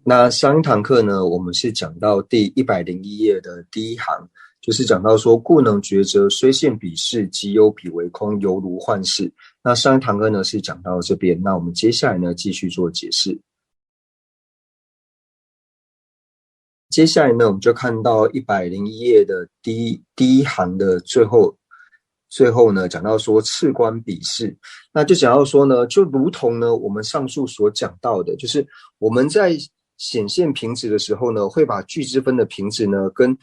那上一堂课呢，我们是讲到第101页的第一行，就是讲到说故能抉择，虽现彼事，即有彼为空，犹如幻视。那上一堂课呢是讲到这边，那我们接下来呢继续做解释。接下来呢，我们就看到101页的第一行的最后呢，讲到说次观彼事，那就讲到说呢，就如同呢我们上述所讲到的，就是我们在显现平值的时候呢，会把聚之分的平值呢跟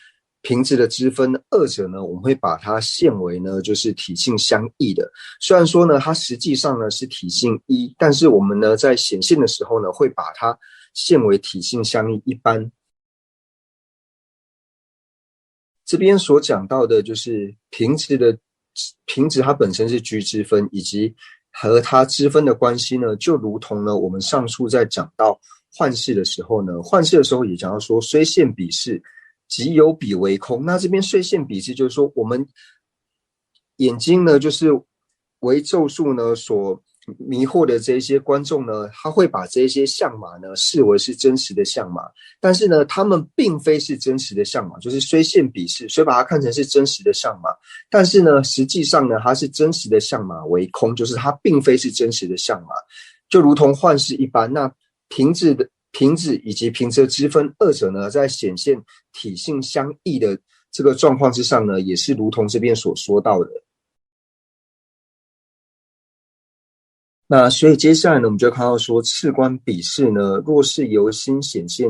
平值的之分二者呢，我们会把它现为呢就是体性相异的。虽然说呢它实际上呢是体性一，但是我们呢在显现的时候呢，会把它现为体性相异一般。这边所讲到的就是平值它本身是聚之分，以及和它之分的关系呢，就如同呢我们上述在讲到幻视的时候呢，幻视的时候也讲到说虽现彼事，即有彼为空。那这边虽现彼事就是说我们眼睛呢就是为咒术呢所迷惑的这些观众呢，他会把这些相码呢视为是真实的相码，但是呢他们并非是真实的相码，就是虽现彼事，虽把它看成是真实的相码，但是呢实际上呢它是真实的相码为空，就是它并非是真实的相码，就如同幻视一般。那平值以及平值之分二者呢，在显现体性相异的这个状况之上呢，也是如同这边所说到的。那所以接下来呢，我们就看到说次观彼事呢，若是由心显现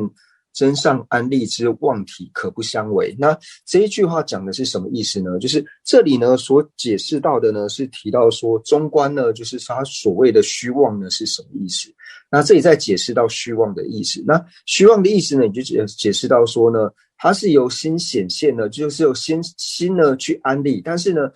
真上安立之妄体，可不相违。那这一句话讲的是什么意思呢？就是这里呢所解释到的呢，是提到说中观呢，就是他所谓的虚妄呢是什么意思？那这里再解释到虚妄的意思。那虚妄的意思呢，你就解释到说呢，它是由心显现呢，就是由心呢去安立，但是呢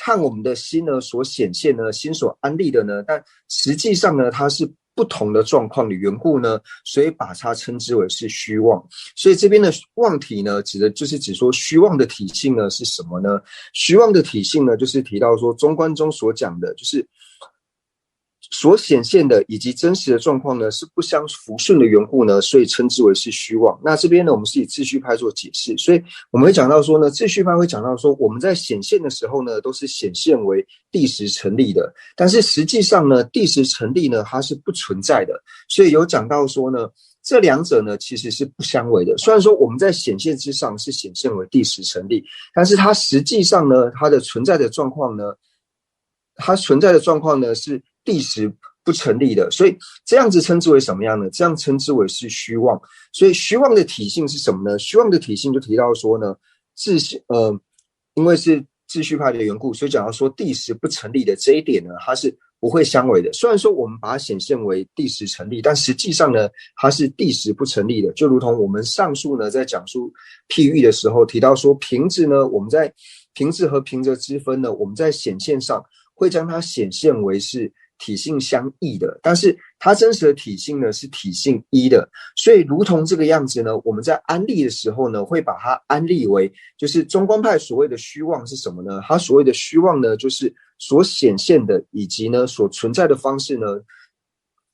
和我们的心呢所显现呢，心所安立的呢，但实际上呢，它是不同的状况的缘故呢，所以把它称之为是虚妄。所以这边的妄体呢，指的就是指说虚妄的体性呢是什么呢？虚妄的体性呢，就是提到说中观中所讲的，就是所显现的以及真实的状况呢是不相符顺的缘故呢，所以称之为是虚妄。那这边呢，我们是以秩序派做解释，所以我们会讲到说呢，秩序派会讲到说，我们在显现的时候呢，都是显现为第十成立的，但是实际上呢，第十成立呢，它是不存在的。所以有讲到说呢，这两者呢其实是不相违的。虽然说我们在显现之上是显现为第十成立，但是它实际上呢，它的存在的状况呢，是第十不成立的，所以这样子称之为什么样呢？这样称之为是虚妄。所以虚妄的体性是什么呢？虚妄的体性就提到说呢，因为是秩序派的缘故，所以讲到说第十不成立的这一点呢，它是不会相违的。虽然说我们把它显现为第十成立，但实际上呢，它是第十不成立的。就如同我们上述呢在讲述譬喻的时候提到说，平值呢，我们在平值和平值之分呢，我们在显现上会将它显现为是体性相异的，但是它真实的体性呢是体性一的，所以如同这个样子呢，我们在安立的时候呢，会把它安立为，就是中观派所谓的虚妄是什么呢？它所谓的虚妄呢，就是所显现的以及呢所存在的方式呢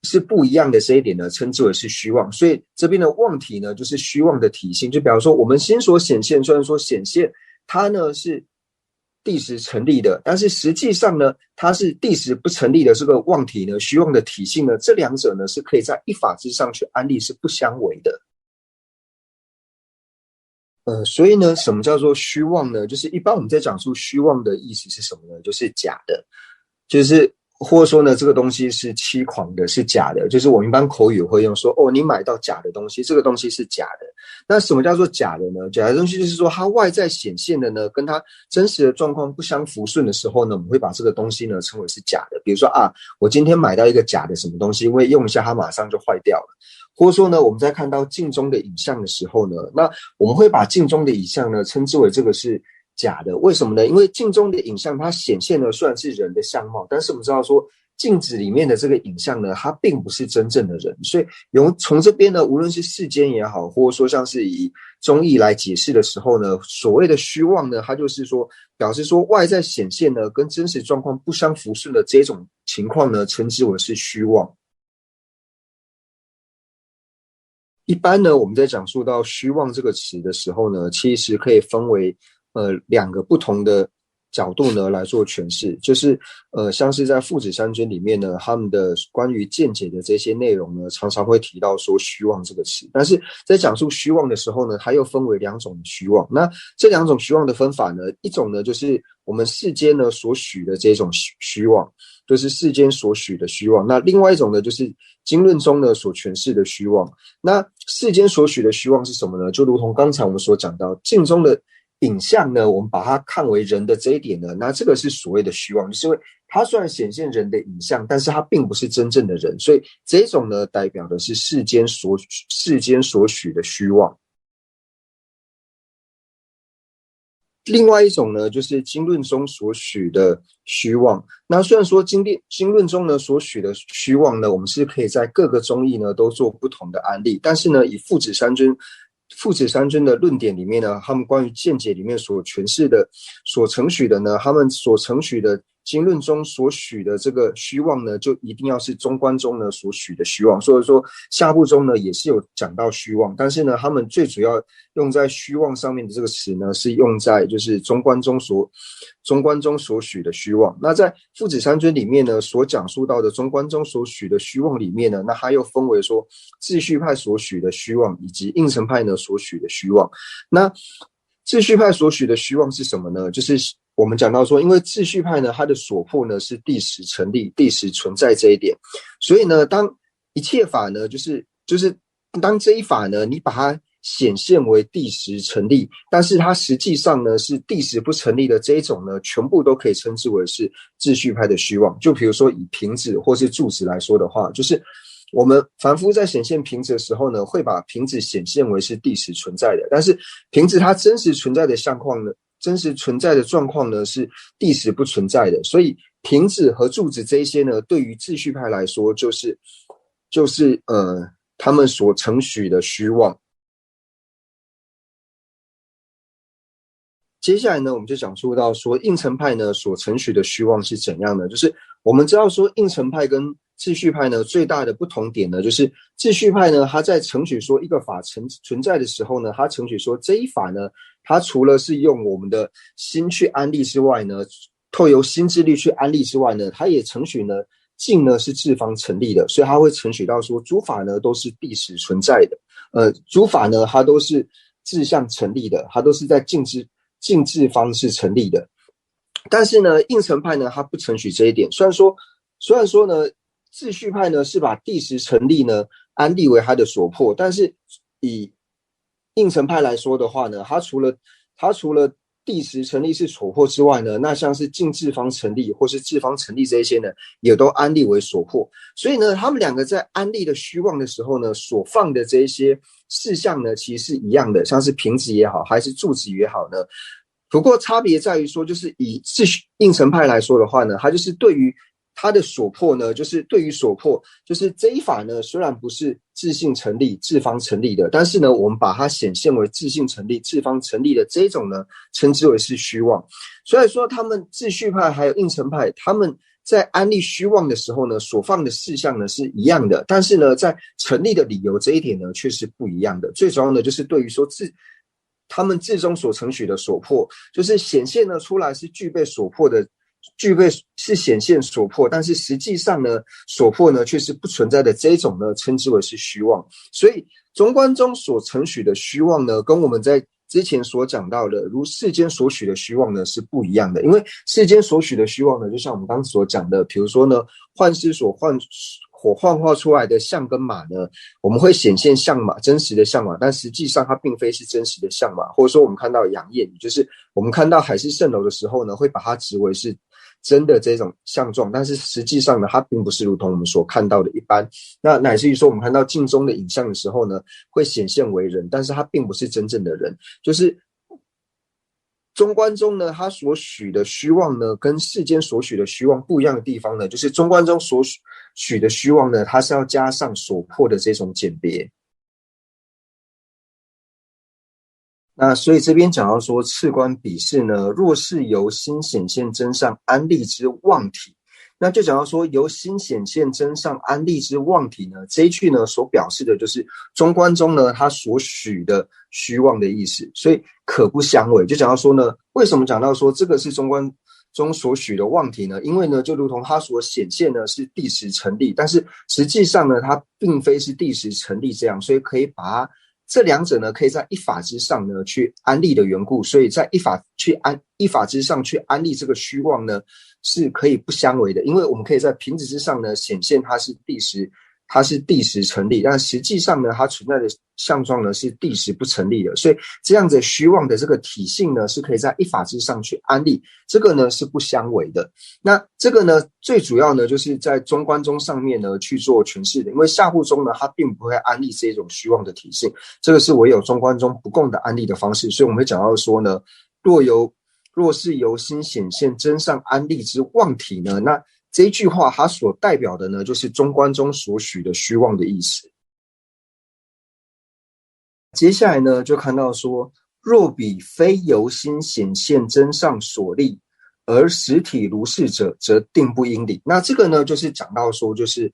是不一样的，这一点呢称之为是虚妄。所以这边的妄体呢，就是虚妄的体性，就比方说我们心所显现，虽然说显现它呢是第十成立的，但是实际上呢，它是第十不成立的这个妄体呢，虚妄的体性呢，这两者呢是可以在一法之上去安立，是不相违的。所以呢，什么叫做虚妄呢？就是一般我们在讲述虚妄的意思是什么呢？就是假的，就是或者说呢，这个东西是欺诳的，是假的。就是我们一般口语会用说，哦，你买到假的东西，这个东西是假的。那什么叫做假的呢？假的东西就是说，它外在显现的呢，跟它真实的状况不相符顺的时候呢，我们会把这个东西呢称为是假的。比如说啊，我今天买到一个假的什么东西，因为用一下它马上就坏掉了。或者说呢，我们在看到镜中的影像的时候呢，那我们会把镜中的影像呢称之为这个是假的。为什么呢？因为镜中的影像它显现的虽然是人的相貌，但是我们知道说镜子里面的这个影像呢，它并不是真正的人。所以从这边呢，无论是世间也好，或者说像是以中义来解释的时候呢，所谓的虚妄呢，它就是说表示说外在显现呢跟真实状况不相符顺的这种情况呢，称之为是虚妄。一般呢，我们在讲述到虚妄这个词的时候呢，其实可以分为两个不同的角度呢来做诠释，就是像是在父子三军里面呢，他们的关于见解的这些内容呢，常常会提到说虚妄这个词，但是在讲述虚妄的时候呢，它又分为两种虚妄。那这两种虚妄的分法呢，一种呢就是我们世间呢所许的这种虚妄，就是世间所许的虚妄。那另外一种呢，就是经论中呢所诠释的虚妄。那世间所许的虚妄是什么呢？就如同刚才我们所讲到，镜中的影像呢，我们把它看为人的这一点呢，那这个是所谓的虚妄，就是因为它虽然显现人的影像，但是它并不是真正的人，所以这种呢，代表的是世间所许的虚妄。另外一种呢，就是经论中所许的虚妄。那虽然说经论中呢所许的虚妄呢，我们是可以在各个宗义呢都做不同的案例，但是呢，以父子三军的论点里面呢，他们关于见解里面所诠释的、所承许的呢，他们所承许的经论中所许的这个虚妄呢，就一定要是中观中呢所许的虚妄。所以说下部中呢也是有讲到虚妄，但是呢，他们最主要用在虚妄上面的这个词呢，是用在就是中观中所许的虚妄。那在父子三军里面呢，所讲述到的中观中所许的虚妄里面呢，那它又分为说秩序派所许的虚妄，以及应成派呢所许的虚妄。那秩序派所许的虚妄是什么呢？就是我们讲到说，因为秩序派呢，它的所破呢是第十成立、第十存在这一点，所以呢，当一切法呢，就是当这一法呢，你把它显现为第十成立，但是它实际上呢是第十不成立的这一种呢，全部都可以称之为是秩序派的虚妄。就比如说以瓶子或是柱子来说的话，就是我们凡夫在显现瓶子的时候呢，会把瓶子显现为是第十存在的，但是瓶子它真实存在的相况呢，真实存在的状况呢是第十不存在的，所以瓶子和柱子这一些呢，对于秩序派来说就是他们所承许的虚妄。接下来呢，我们就讲述到说应成派呢所承许的虚妄是怎样的。就是我们知道说应成派跟秩序派呢最大的不同点呢，就是秩序派呢，它在承许说一个法存在的时候呢，它承许说这一法呢，它除了是用我们的心去安立之外呢，透由心之力去安立之外呢，它也承许呢境呢是自方成立的，所以它会承许到说诸法呢都是第十存在的，诸法呢它都是自相成立的，它都是在境智方是成立的。但是呢，应成派呢，它不承许这一点。虽然说呢，秩序派呢是把第十成立呢安立为它的所破，但是以应成派来说的话呢，它除了第十成立是所破之外呢，那像是境智方成立或是智方成立这些呢，也都安立为所破。所以呢，他们两个在安立的虚妄的时候呢，所放的这些事项呢，其实是一样的，像是瓶子也好，还是柱子也好呢。不过差别在于说，就是以应成派来说的话呢，它就是对于它的所破呢，就是对于所破，就是这一法呢，虽然不是自性成立、自方成立的，但是呢，我们把它显现为自性成立、自方成立的这种呢，称之为是虚妄。所以说，他们秩序派还有应成派，他们在安立虚妄的时候呢，所放的事项呢是一样的，但是呢，在成立的理由这一点呢，却是不一样的。最主要呢，就是对于说他们至中所承许的所破，就是显现了出来是具备所破的，是显现所破，但是实际上呢，所破呢却是不存在的这一种呢，称之为是虚妄。所以中观中所承许的虚妄呢，跟我们在之前所讲到的如世间所许的虚妄呢是不一样的。因为世间所许的虚妄呢，就像我们刚刚所讲的，比如说呢，幻师所幻化出来的象跟马呢，我们会显现象马，真实的象马，但实际上它并非是真实的象马。或者说我们看到阳焰，就是我们看到海市蜃楼的时候呢，会把它指为是真的这种相状，但是实际上呢，它并不是如同我们所看到的一般。那乃至于说我们看到镜中的影像的时候呢，会显现为人，但是它并不是真正的人。就是中观中呢，它所许的虚妄呢，跟世间所许的虚妄不一样的地方呢，就是中观中所许的虚妄呢，它是要加上所破的这种简别。那所以这边讲到说，次观比视呢，若是由心显现真上安立之妄体，那就讲到说由心显现真上安立之妄体呢，这一句呢所表示的就是中观中呢他所许的虚妄的意思，所以可不相违。就讲到说呢，为什么讲到说这个是中观中所许的妄体呢？因为呢就如同它所显现呢是第十成立，但是实际上呢它并非是第十成立这样，所以可以把它这两者呢可以在一法之上呢去安立的缘故，所以在一法之上去安立这个虚妄呢是可以不相违的。因为我们可以在瓶子之上呢显现它是第十成立，但实际上呢它存在的相状呢是第十不成立的，所以这样子虚妄的这个体性呢是可以在一法之上去安立，这个呢是不相违的。那这个呢最主要呢就是在中观中上面呢去做诠释的，因为下部中呢它并不会安立这种虚妄的体性，这个是唯有中观中不共的安立的方式。所以我们会讲到说呢，若是由心显现真上安立之妄体呢，那这一句话它所代表的呢就是中观中所许的虚妄的意思。接下来呢就看到说，若彼非由心显现真上所立，而实体如是者，则定不应理。那这个呢就是讲到说就是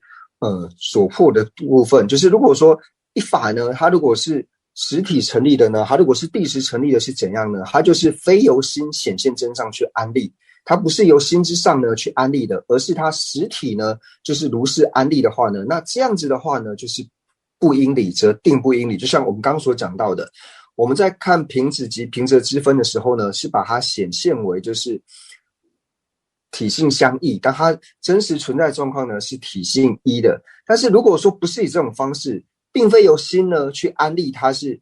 所破的部分，就是如果说一法呢它如果是实体成立的呢，它如果是第十成立的是怎样呢？它就是非由心显现真上去安立，它不是由心之上呢去安立的，而是它实体呢就是如是安立的话呢，那这样子的话呢就是不应理，则定不应理。就像我们刚刚所讲到的，我们在看瓶子及瓶则之分的时候呢，是把它显现为就是体性相异，但它真实存在的状况呢是体性一的。但是如果说不是以这种方式，并非由心呢去安立它是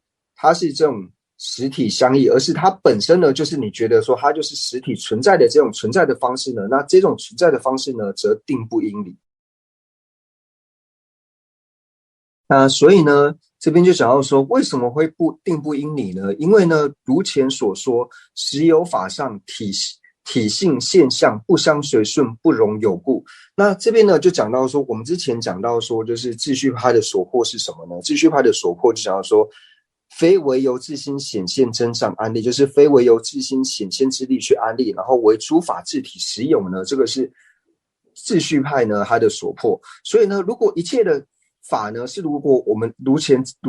这种实体相异，而是它本身呢就是你觉得说它就是实体存在的这种存在的方式呢，那这种存在的方式呢则定不应理。那所以呢这边就讲到说为什么会定不应理呢？因为呢如前所说，实有法上体性现象不相随顺，不容有故。那这边呢就讲到说，我们之前讲到说就是秩序派的所破是什么呢？秩序派的所破就讲到说，非为由自心显现真上安立，就是非为由自心显现之力去安立，然后为诸法自体实有呢，这个是秩序派呢它的所破。所以呢如果一切的法呢是如果我们如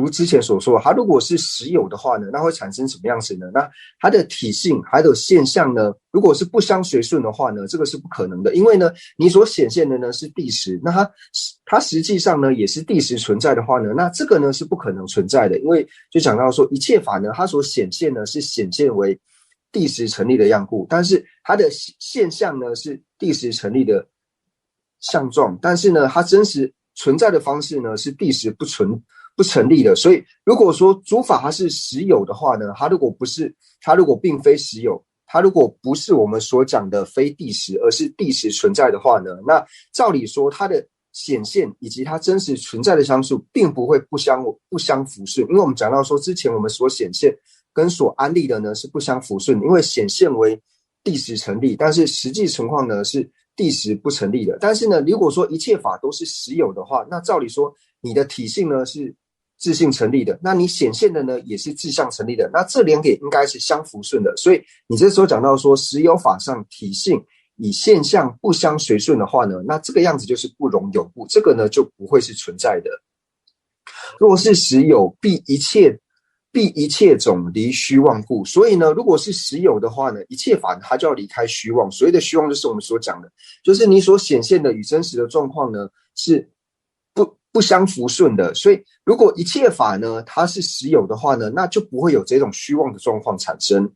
之前所说，它如果是实有的话呢，那会产生什么样子呢？那它的体性还有现象呢，如果是不相随顺的话呢，这个是不可能的。因为呢你所显现的呢是第十，那它实际上呢也是第十存在的话呢，那这个呢是不可能存在的。因为就讲到说一切法呢它所显现呢是显现为第十成立的样故，但是它的现象呢是第十成立的相状，但是呢它真实存在的方式呢是第十不成立的。所以如果说诸法它是实有的话呢，它如果并非实有，它如果不是我们所讲的非第十，而是第十存在的话呢，那照理说它的显现以及它真实存在的相数并不会不相符顺。因为我们讲到说之前我们所显现跟所安立的呢是不相符顺，因为显现为第十成立，但是实际情况呢是第十不成立的。但是呢如果说一切法都是实有的话，那照理说你的体性呢是自性成立的，那你显现的呢也是自相成立的，那这两点应该是相符顺的。所以你这时候讲到说实有法上体性以现象不相随顺的话呢，那这个样子就是不容有故，这个呢就不会是存在的。若是实有，必一切种离虚妄故。所以呢如果是实有的话呢，一切法它就要离开虚妄。所谓的虚妄就是我们所讲的，就是你所显现的与真实的状况呢是不相符顺的。所以如果一切法呢它是实有的话呢，那就不会有这种虚妄的状况产生。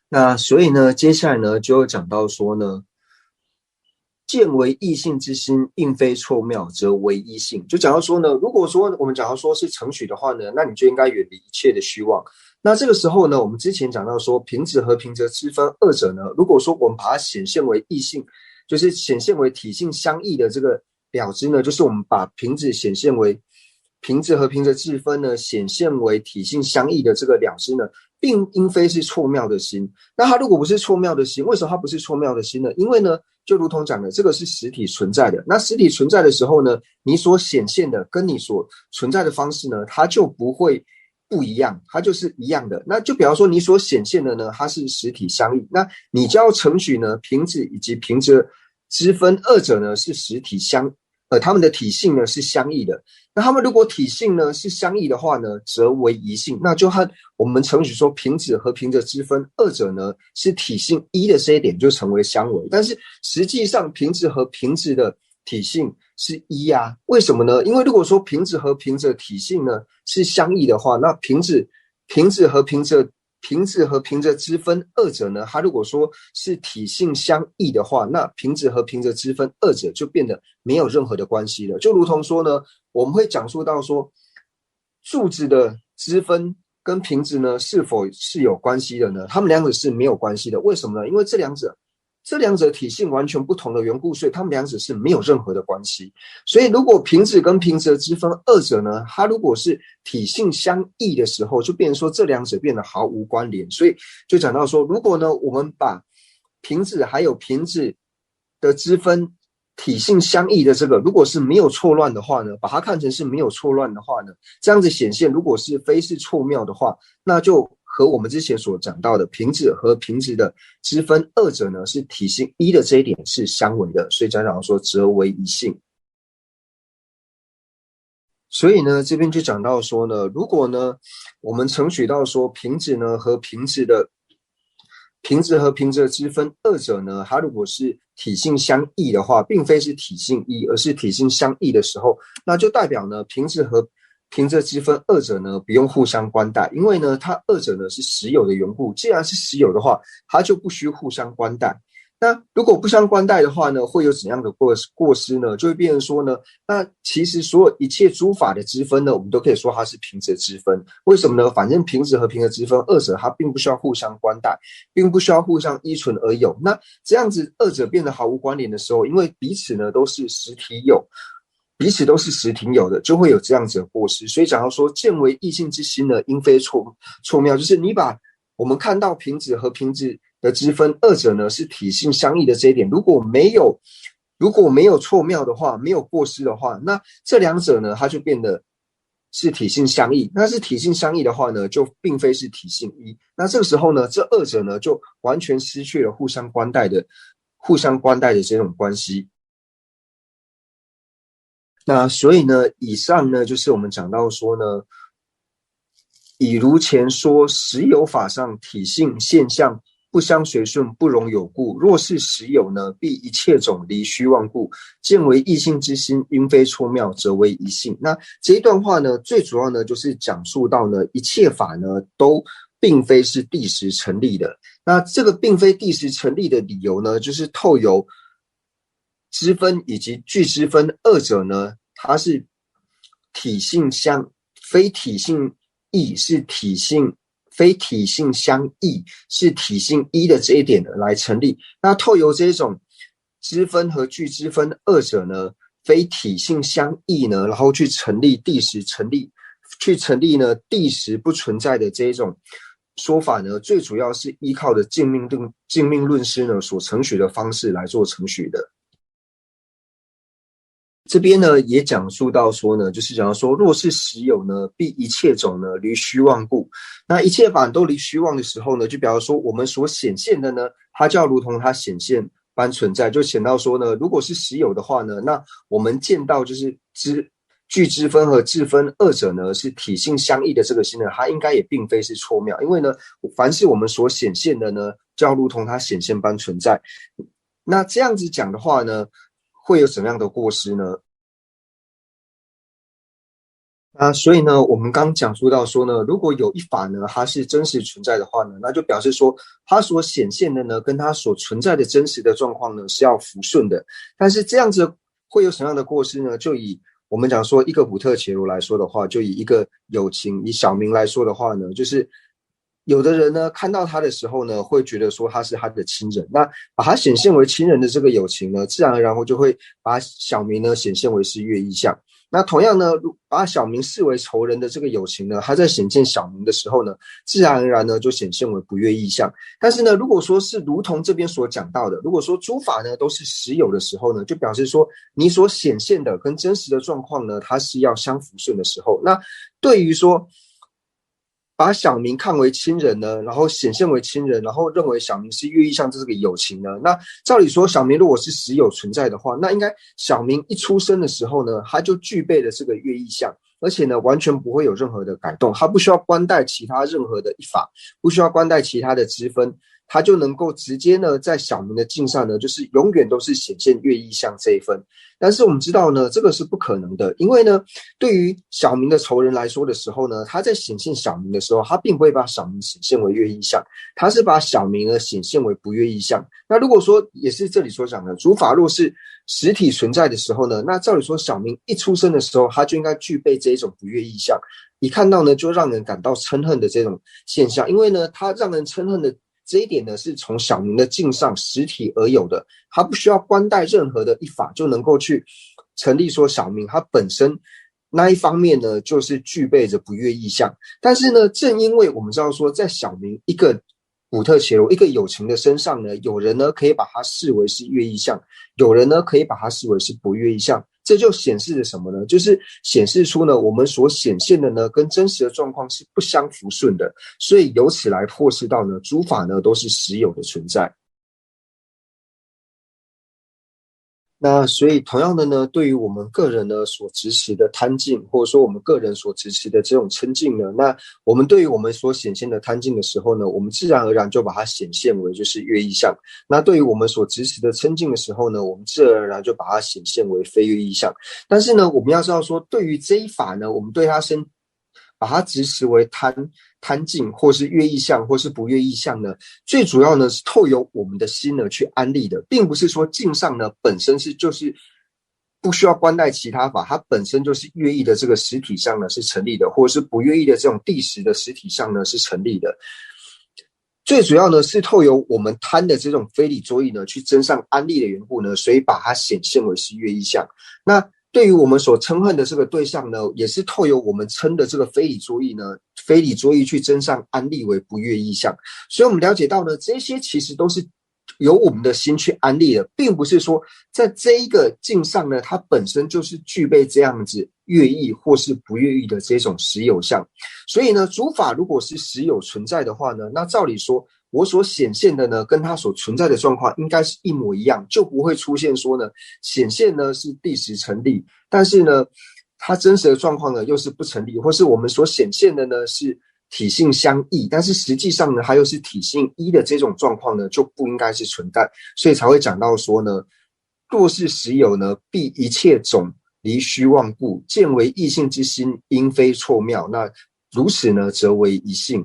那所以呢接下来呢就讲到说呢，见为异性之心，应非错妙，则为一性。就讲到说呢，如果说我们讲到说是承许的话呢，那你就应该远离一切的虚妄。那这个时候呢，我们之前讲到说瓶子和瓶则之分二者呢，如果说我们把它显现为异性，就是显现为体性相异的这个了知呢，就是我们把瓶子显现为瓶子和瓶则之分呢显现为体性相异的这个了知呢，并应非是错妙的心。那它如果不是错妙的心，为什么它不是错妙的心呢？因为呢就如同讲的，这个是实体存在的。那实体存在的时候呢，你所显现的跟你所存在的方式呢，它就不会不一样，它就是一样的。那就比方说你所显现的呢，它是实体相异，那你就要承许呢平子以及平子的之分二者呢是实体它们的体性呢是相异的。那它们如果体性呢是相异的话呢，则为一性。那就和我们承许说平子和平子之分二者呢是体性一的这一点就成为相违。但是实际上平子和平子的体性是一啊，为什么呢？因为如果说平子和平子的体性呢是相异的话，那平子和平子之分二者呢，它如果说是体性相异的话，那平子和平子之分二者就变得没有任何的关系了。就如同说呢，我们会讲述到说柱子的之分跟平子呢是否是有关系的呢？它们两者是没有关系的。为什么呢？因为这两者体性完全不同的缘故，所以它们两者是没有任何的关系。所以如果平子跟平子的之分二者呢，它如果是体性相异的时候，就变成说这两者变得毫无关联。所以就讲到说，如果呢我们把平子还有平子的之分体性相异的这个，如果是没有错乱的话呢，把它看成是没有错乱的话呢，这样子显现如果是非是错谬的话，那就和我们之前所讲到的平子和平子的之分二者呢是体性一的这一点是相违的，所以讲说则为一性。所以呢这边就讲到说呢，如果呢我们承许到说平子和平子的之分二者呢，它如果是体性相异的话，并非是体性一，而是体性相异的时候，那就代表呢平子和平子之分二者呢不用互相关待，因为呢它二者呢是实有的缘故，既然是实有的话，它就不需互相关待。那如果不相关待的话呢，会有怎样的过失呢？就会变成说呢，那其实所有一切诸法的之分呢，我们都可以说它是平子之分。为什么呢？反正平子和平子之分二者它并不需要互相关待，并不需要互相依存而有。那这样子二者变得毫无关联的时候，因为彼此呢都是实体有，彼此都是实体有的，就会有这样子的过失。所以讲到说见为异性之心呢，应非错谬，就是你把我们看到平子和平子的之分二者呢是体性相异的这一点，如果没有错谬的话，没有过失的话，那这两者呢它就变得是体性相异。那是体性相异的话呢，就并非是体性一。那这个时候呢，这二者呢就完全失去了互相关待的这种关系。那所以呢，以上呢就是我们讲到说呢，以如前说实有法上体性现象不相随顺，不容有故。若是实有呢，必一切种离虚妄故，见为异性之心，应非错谬，则为一性。那这一段话呢，最主要呢就是讲述到呢，一切法呢都并非是第十成立的。那这个并非第十成立的理由呢，就是透由之分以及具之分二者呢，它是体性非体性异，是体性非体性相异，是体性一的这一点呢来成立。那透由这种之分和具之分二者呢，非体性相异呢，然后去成立第十呢第十不存在的这一种说法呢，最主要是依靠的镜命论师呢所承许的方式来做承许的。这边呢也讲述到说呢，就是讲到说，若是实有呢，必一切种呢离虚妄故。那一切法都离虚妄的时候呢，就表示说我们所显现的呢，它就要如同它显现般存在。就显到说呢，如果是实有的话呢，那我们见到就是具之分和质分二者呢是体性相异的这个心呢，它应该也并非是错谬，因为呢，凡是我们所显现的呢，就要如同它显现般存在。那这样子讲的话呢，会有什么样的过失呢？所以呢，我们刚讲述到说呢，如果有一法呢，它是真实存在的话呢，那就表示说它所显现的呢，跟它所存在的真实的状况呢是要符顺的。但是这样子会有什么样的过失呢？就以我们讲说一个普特伽罗来说的话，就以一个友情，以小明来说的话呢，就是有的人呢看到他的时候呢，会觉得说他是他的亲人，那把他显现为亲人的这个友情呢，自然而然就会把小明呢显现为是乐意象。那同样呢，把小明视为仇人的这个友情呢，他在显现小明的时候呢，自然而然呢就显现为不乐意象。但是呢，如果说是如同这边所讲到的，如果说诸法呢都是实有的时候呢，就表示说你所显现的跟真实的状况呢，它是要相符顺的时候，那对于说把小明看为亲人呢，然后显现为亲人，然后认为小明是乐意相这个友情呢？那照理说，小明如果是实有存在的话，那应该小明一出生的时候呢，他就具备了这个乐意相，而且呢，完全不会有任何的改动，他不需要关带其他任何的一法，不需要关带其他的支分，他就能够直接呢，在小明的镜上呢，就是永远都是显现乐意相这一分。但是我们知道呢，这个是不可能的，因为呢，对于小明的仇人来说的时候呢，他在显现小明的时候，他并不会把小明显现为乐意相，他是把小明呢显现为不乐意相。那如果说也是这里所讲的，主法若是实体存在的时候呢，那照理说小明一出生的时候，他就应该具备这一种不乐意相，一看到呢就让人感到嗔恨的这种现象，因为呢，他让人嗔恨的这一点呢，是从小明的镜上实体而有的，他不需要关带任何的一法就能够去成立说小明他本身那一方面呢，就是具备着不乐意相。但是呢，正因为我们知道说，在小明一个古特伽罗一个有情的身上呢，有人呢可以把它视为是乐意相，有人呢可以把它视为是不乐意相。这就显示着什么呢？就是显示出呢，我们所显现的呢，跟真实的状况是不相符顺的，所以由此来破释到呢，诸法呢都是实有的存在。那所以同样的呢，对于我们个人呢所执持的贪净，或者说我们个人所执持的这种嗔净呢，那我们对于我们所显现的贪净的时候呢，我们自然而然就把它显现为就是乐意相。那对于我们所执持的嗔净的时候呢，我们自然而然就把它显现为非乐意相。但是呢，我们要知道说，对于这一法呢，我们对它把它执持为贪净，或是乐意相，或是不乐意相呢，最主要呢是透由我们的心呢去安立的，并不是说镜上呢本身就是不需要关带其他法，它本身就是乐意的这个实体上呢是成立的，或者是不乐意的这种第十的实体上呢是成立的。最主要呢是透由我们贪的这种非理作意呢去增上安立的缘故呢，所以把它显现为是乐意相。那对于我们所嗔恨的这个对象呢，也是透由我们嗔的这个非理作意呢，非理作意去增上安立为不乐意相。所以我们了解到呢，这些其实都是由我们的心去安立的，并不是说在这一个境上呢，它本身就是具备这样子乐意或是不乐意的这种实有相。所以呢，诸法如果是实有存在的话呢，那照理说我所显现的呢，跟它所存在的状况应该是一模一样，就不会出现说呢，显现呢是第十成立，但是呢，它真实的状况呢又是不成立，或是我们所显现的呢是体性相异，但是实际上呢，它又是体性一的这种状况呢，就不应该是存在，所以才会讲到说呢，若是实有呢，必一切种离虚妄故，见为异性之心，应非错妙。那如此呢，则为一性。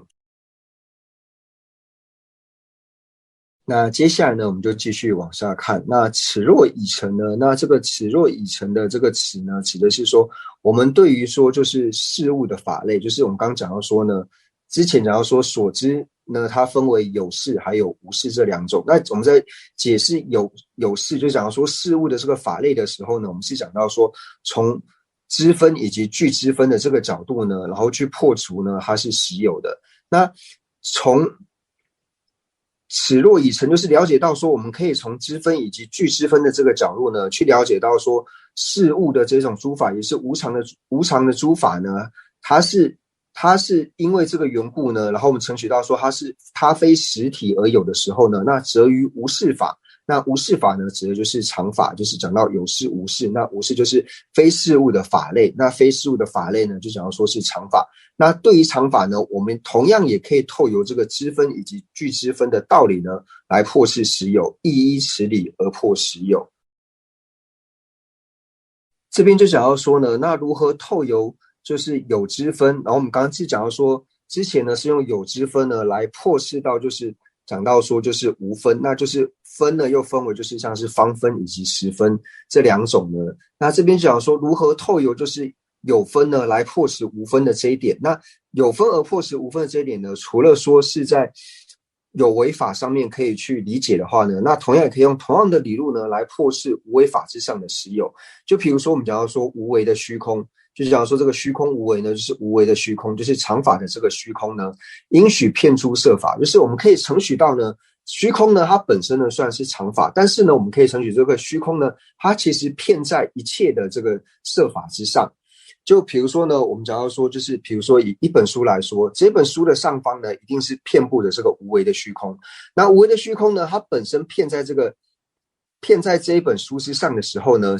那接下来呢，我们就继续往下看。那此若已成呢？那这个此若已成的这个此呢，指的是说我们对于说就是事物的法类，就是我们刚刚讲到说呢，之前讲到说所知呢，它分为有事还有无事这两种。那我们在解释有事，就讲到说事物的这个法类的时候呢，我们是讲到说从知分以及具知分的这个角度呢，然后去破除呢它是实有的。那从此若已成，就是了解到说，我们可以从知分以及具知分的这个角度呢，去了解到说，事物的这种诸法也是无常的诸法呢，它是因为这个缘故呢，然后我们承许到说它非实体而有的时候呢，那则于无事法。那无事法呢，指的就是常法，就是讲到有事无事。那无事就是非事物的法类，那非事物的法类呢，就讲到说是常法。那对于常法呢，我们同样也可以透由这个知分以及具知分的道理呢，来破释实有，亦依此理而破实有。这边就讲到说呢，那如何透由就是有知分，然后我们刚刚是讲到说，之前呢是用有知分呢来破释到就是讲到说就是无分，那就是分呢又分为就是像是方分以及实分这两种呢。那这边讲说如何透由就是有分呢来破释无分的这一点。那有分而破释无分的这一点呢，除了说是在有为法上面可以去理解的话呢，那同样也可以用同样的理路呢来破释无为法之上的实有。就比如说我们讲到说无为的虚空，就是讲说这个虚空无为呢，就是无为的虚空，就是常法的这个虚空呢，应许遍诸色法，就是我们可以承许到呢，虚空呢它本身呢算是常法，但是呢我们可以承许这个虚空呢，它其实遍在一切的这个色法之上。就比如说呢，我们讲到说，就是比如说以一本书来说，这本书的上方呢，一定是遍布的这个无为的虚空。那无为的虚空呢，它本身片在这一本书之上的时候呢，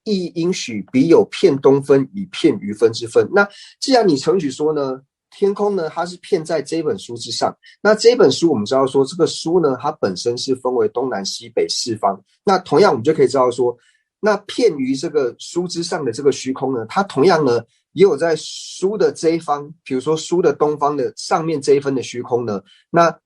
亦应许彼有片东分与片余分之分。那既然你承许说呢，天空呢，它是片在这本书之上，那这本书我们知道说，这个书呢，它本身是分为东南西北四方。那同样我们就可以知道说，那片于这个书之上的这个虚空呢，它同样呢，也有在书的这一方，比如说书的东方的上面这一分的虚空呢，那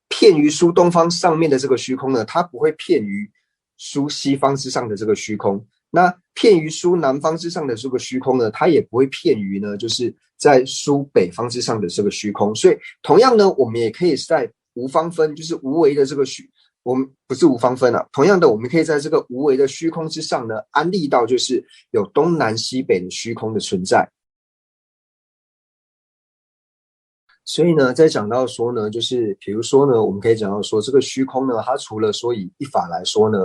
片于书东方上面的这个虚空呢，它不会片于书西方之上的这个虚空。那片于书南方之上的这个虚空呢，它也不会片于呢，就是在书北方之上的这个虚空。所以同样呢，我们也可以在无方分，就是无为的这个我们不是无方分啊。同样的，我们可以在这个无为的虚空之上呢，安立到就是有东南西北的虚空的存在。所以呢，在讲到说呢，就是比如说呢，我们可以讲到说，这个虚空呢，它除了说以一法来说呢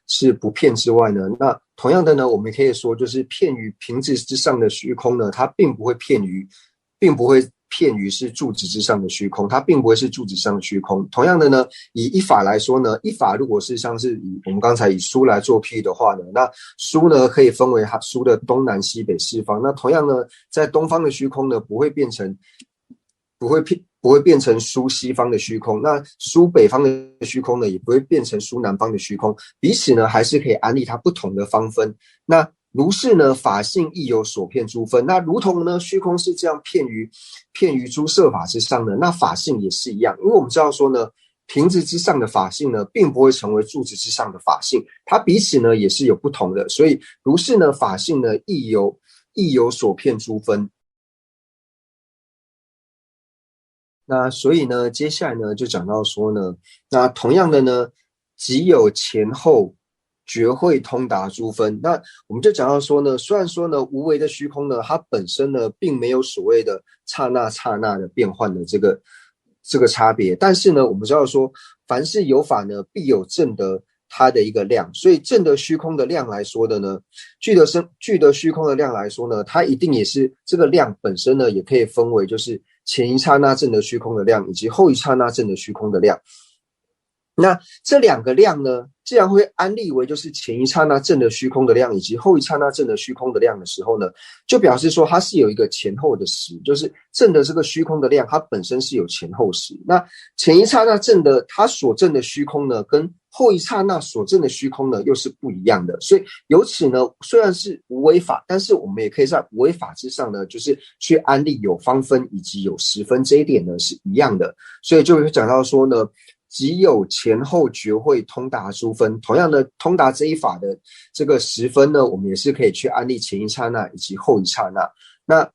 是不骗之外呢，那同样的呢，我们可以说就是片于瓶子之上的虚空呢，它并不会片于是柱子之上的虚空，它并不会是柱子上的虚空。同样的呢，以一法来说呢，一法如果是像是我们刚才以书来做譬喻的话呢，那书呢可以分为书的东南西北四方。那同样呢，在东方的虚空呢，不会变成书西方的虚空，那书北方的虚空呢，也不会变成书南方的虚空，彼此呢还是可以安立它不同的方分。那如是呢，法性亦有所片诸分。那如同呢，虚空是这样片于诸色法之上呢，那法性也是一样。因为我们知道说呢，瓶子之上的法性呢，并不会成为柱子之上的法性，它彼此呢也是有不同的。所以如是呢，法性呢亦有所片诸分。那所以呢，接下来呢就讲到说呢，那同样的呢，即有前后觉会通达诸分。那我们就讲到说呢，虽然说呢，无为的虚空呢，它本身呢并没有所谓的刹那刹那的变换的这个差别，但是呢，我们知道说，凡是有法呢，必有正得它的一个量。所以正得虚空的量来说的呢，具得虚空的量来说呢，它一定也是这个量本身呢，也可以分为就是前一刹那正得虚空的量，以及后一刹那正得虚空的量。那这两个量呢，既然会安立为就是前一刹那正的虚空的量以及后一刹那正的虚空的量的时候呢，就表示说它是有一个前后的时，就是正的这个虚空的量，它本身是有前后时。那前一刹那正的它所正的虚空呢，跟后一刹那所正的虚空呢，又是不一样的。所以由此呢，虽然是无为法，但是我们也可以在无为法之上呢，就是去安立有方分以及有时分，这一点呢是一样的。所以就会讲到说呢，即有前后觉会通达诸分。同样的，通达这一法的这个时分呢，我们也是可以去安立前一刹那以及后一刹那。那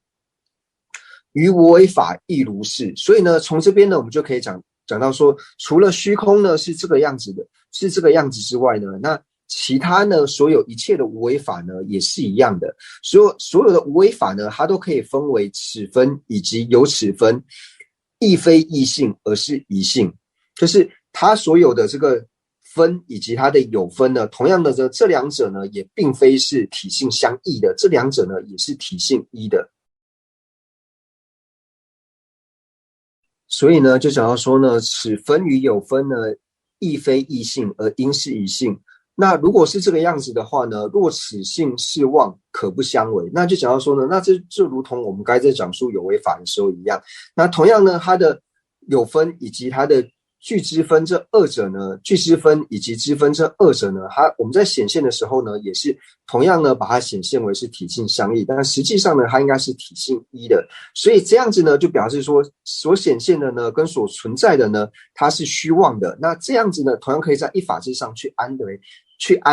于无为法亦如是。所以呢，从这边呢，我们就可以讲到说，除了虚空呢是这个样子之外呢，那其他呢，所有一切的无为法呢，也是一样的。所有的无为法呢，它都可以分为此分以及有此分，亦非异性，而是一性。就是它所有的这个分以及它的有分呢，同样的这两者呢，也并非是体性相异的，这两者呢，也是体性一的。所以呢，就讲到说呢，此分与有分呢，亦非异性，而应是一性。那如果是这个样子的话呢，若此性是妄，可不相为。那就讲到说呢，那这就如同我们刚才在讲述有为法的时候一样。那同样呢，它的有分以及它的具之分这二者呢，具之分以及之分这二者呢，我们在显现的时候呢，也是同样呢把它显现为是体性相异，但实际上呢，它应该是体性一的。所以这样子呢，就表示说所显现的呢，跟所存在的呢，它是虚妄的。那这样子呢，同样可以在一法之上去安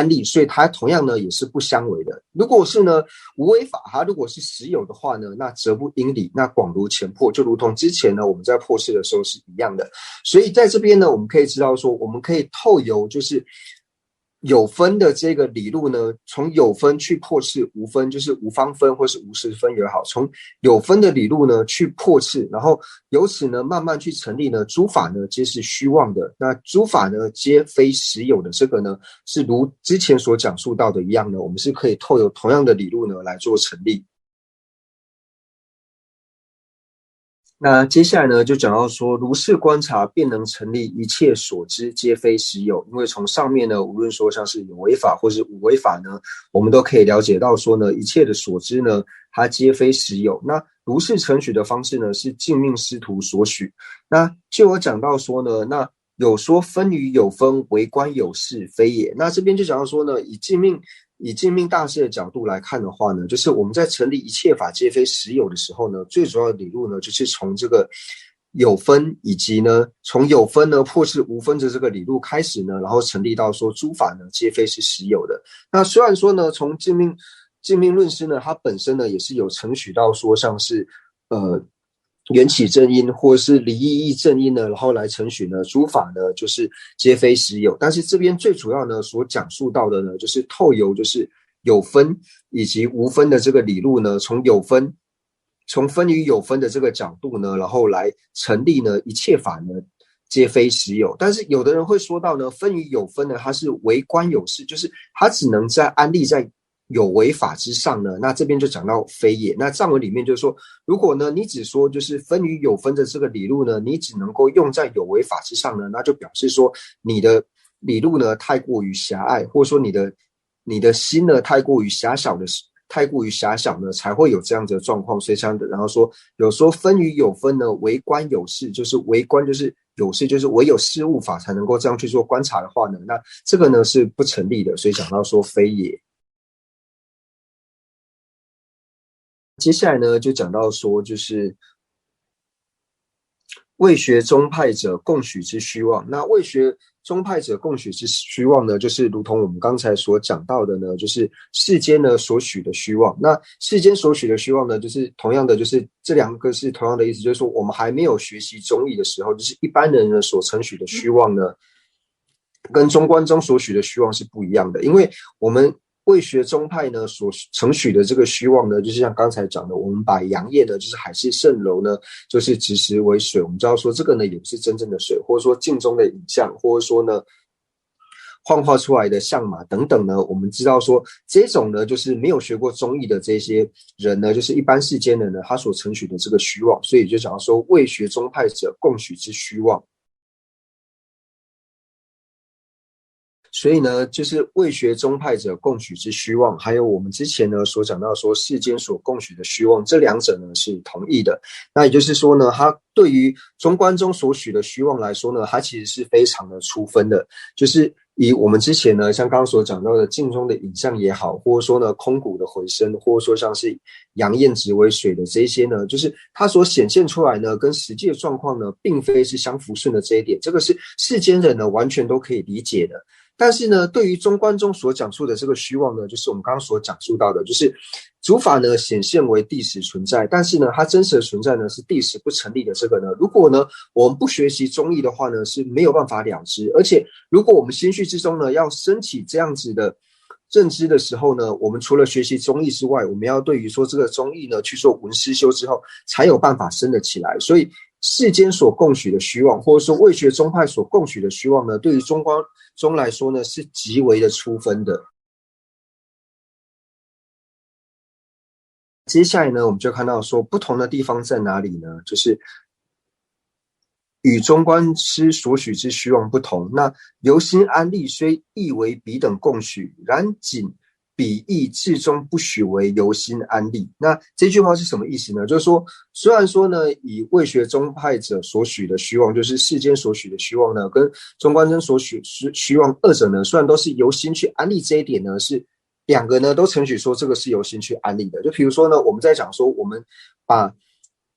立，所以它同样呢也是不相违的。如果是呢无为法，它如果是实有的话呢，那则不应理，那广如前破，就如同之前呢我们在破释的时候是一样的。所以在这边呢，我们可以知道说，我们可以透由就是有分的这个理路呢，从有分去破斥无分，就是无方分或是无实分也好，从有分的理路呢去破斥，然后由此呢慢慢去成立呢，诸法呢皆是虚妄的，那诸法呢皆非实有的，这个呢是如之前所讲述到的一样呢，我们是可以透由同样的理路呢来做成立。那接下来呢，就讲到说，如是观察，便能成立一切所知皆非实有。因为从上面呢，无论说像是有为法或是无为法呢，我们都可以了解到说呢，一切的所知呢，它皆非实有。那如是承许的方式呢，是净命师徒所许。那就有讲到说呢，那有说分与有分，为观有事非也。那这边就讲到说呢，以净命大师的角度来看的话呢，就是我们在成立一切法皆非实有的时候呢，最主要的理路呢，就是从这个有分以及呢，从有分呢破斥无分的这个理路开始呢，然后成立到说诸法呢皆非是实有的。那虽然说呢，从净命论师呢，他本身呢也是有承许到说像是缘起正因或是离异义正因呢，然后来承许呢诸法呢就是皆非实有。但是这边最主要呢所讲述到的呢，就是透由就是有分以及无分的这个理路呢，从分与有分的这个角度呢，然后来成立呢一切法呢皆非实有。但是有的人会说到呢，分与有分呢，它是为观有事，就是它只能在安立在有为法之上呢，那这边就讲到非也。那藏文里面就是说，如果呢你只说就是分与有分的这个理路呢，你只能够用在有为法之上呢，那就表示说你的理路呢太过于狭隘，或者说你的心呢太过于狭小呢，才会有这样子的状况。所以像然后说有说分与有分呢，为观有事，就是为观就是有事，就是唯有事物法才能够这样去做观察的话呢，那这个呢是不成立的。所以讲到说非也。接下来呢，就讲到说，就是未学宗派者共许之虚妄。那未学宗派者共许之虚妄呢，就是如同我们刚才所讲到的呢，就是世间呢所许的虚妄。那世间所许的虚妄呢，就是同样的，就是这两个是同样的意思，就是说我们还没有学习宗义的时候，就是一般人呢所承许的虚妄呢，跟中观中所许的虚妄是不一样的。因为我们未学宗派呢所承许的这个虚妄呢，就是像刚才讲的，我们把阳液呢，就是海市蜃楼呢，就是直视为水。我们知道说这个呢也不是真正的水，或者说镜中的影像，或者说呢幻化出来的相马等等呢，我们知道说这种呢就是没有学过宗义的这些人呢，就是一般世间人呢，他所承许的这个虚妄，所以就讲到说未学宗派者共许之虚妄。所以呢，就是未学宗派者共许之虚妄，还有我们之前呢所讲到说世间所共许的虚妄，这两者呢是同义的。那也就是说呢，它对于中观中所许的虚妄来说呢，它其实是非常的粗分的。就是以我们之前呢，像刚刚所讲到的镜中的影像也好，或者说呢空谷的回声，或者说像是阳焰直为水的这些呢，就是它所显现出来呢，跟实际的状况呢，并非是相符顺的这一点，这个是世间人呢完全都可以理解的。但是呢，对于中观中所讲述的这个虚妄呢，就是我们刚刚所讲述到的，就是诸法呢显现为地识存在，但是呢，它真实的存在呢是地识不成立的。这个呢，如果呢我们不学习中义的话呢，是没有办法了知。而且，如果我们心绪之中呢要升起这样子的认知的时候呢，我们除了学习中义之外，我们要对于说这个中义呢去做闻思修之后，才有办法升得起来。所以世间所共许的虚妄，或者说未学宗派所共许的虚妄呢，对于中观中来说呢，是极为的粗分的。接下来呢，我们就看到说不同的地方在哪里呢？就是与中观师所许之虚妄不同。那由心安立虽亦为彼等共许，然仅彼亦至终不许为由心安立。那这句话是什么意思呢？就是说，虽然说呢，以未学宗派者所许的虚妄，就是世间所许的虚妄呢，跟中观真所许虚妄二者呢，虽然都是由心去安立，这一点呢是两个呢都承许说这个是由心去安立的。就比如说呢，我们在讲说我们把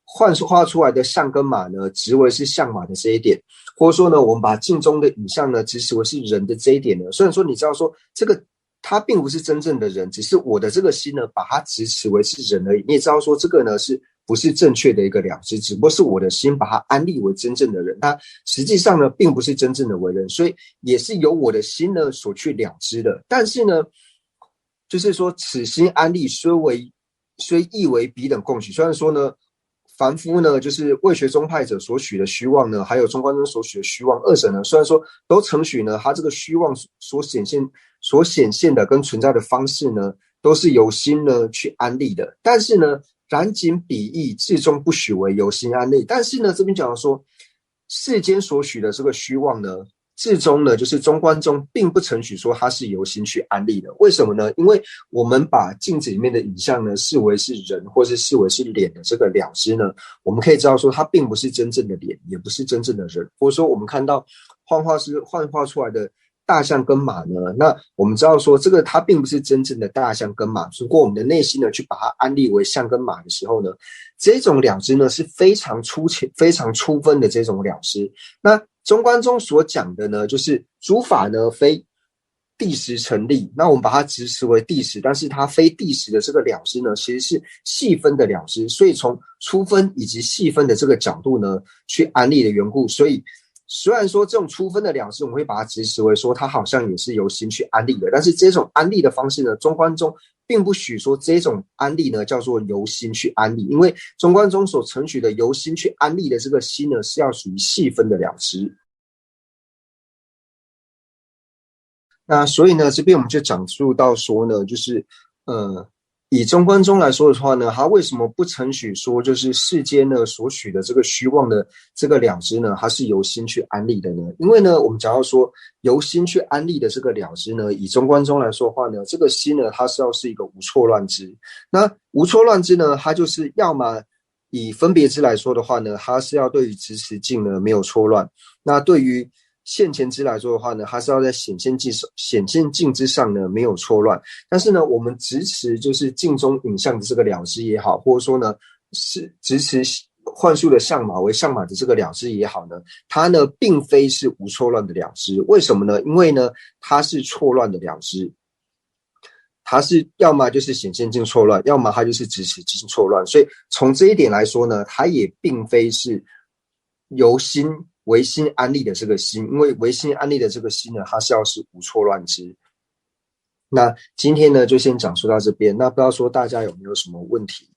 幻化出来的象跟马呢，直为是象马的这一点，或者说呢，我们把镜中的影像呢，直视为是人的这一点呢，虽然说你知道说这个他并不是真正的人，只是我的这个心呢，把它直视为是人而已。你也知道说这个呢是不是正确的一个了知，只不过是我的心把它安立为真正的人，它实际上呢并不是真正的为人，所以也是由我的心呢所去了知的。但是呢，就是说此心安立虽亦为彼等共许。虽然说呢，凡夫呢就是魏学宗派者所许的虚妄呢，还有中观宗所许的虚妄，二者呢虽然说都承许呢，它这个虚妄所显现的跟存在的方式呢，都是由心呢去安立的。但是呢，然仅彼意至终不许为由心安立。但是呢，这边讲说世间所许的这个虚妄呢，至终呢，就是中观宗并不承许说它是由心去安立的。为什么呢？因为我们把镜子里面的影像呢视为是人，或是视为是脸的这个了知呢，我们可以知道说它并不是真正的脸，也不是真正的人。或者说我们看到幻化出来的大象跟马呢，那我们知道说这个它并不是真正的大象跟马，如果我们的内心呢去把它安立为象跟马的时候呢，这种了知呢是非常粗分的这种了知。那中观宗所讲的呢，就是诸法呢非第十成立，那我们把它直持为第十，但是它非第十的这个了知呢，其实是细分的了知，所以从粗分以及细分的这个角度呢去安立的缘故，所以虽然说这种粗分的了知我们会把它直持为说它好像也是由心去安立的，但是这种安立的方式呢，中观宗并不许说这种安立呢叫做由心去安立，因为中观宗所承许的由心去安立的这个心呢，是要属于细分的了知。那所以呢，这边我们就讲述到说呢，就是以中观宗来说的话呢，他为什么不承许说就是世间呢所许的这个虚妄的这个了知呢，它是由心去安立的呢？因为呢，我们讲到说由心去安立的这个了知呢，以中观宗来说的话呢，这个心呢，它是要是一个无错乱知。那无错乱知呢，它就是要么以分别知来说的话呢，它是要对于执持境呢没有错乱，那对于现前知来说的话呢，它是要在显现境之上呢没有错乱。但是呢，我们执持就是镜中影像的这个了知也好，或者说呢是执持幻术的相马为相马的这个了知也好呢，它呢并非是无错乱的了知。为什么呢？因为呢它是错乱的了知，它是要么就是显现境错乱，要么它就是执持境错乱。所以从这一点来说呢，它也并非是由心唯心安立的这个心，因为唯心安立的这个心呢，它是要是无错乱知。那今天呢，就先讲述到这边。那不知道说大家有没有什么问题？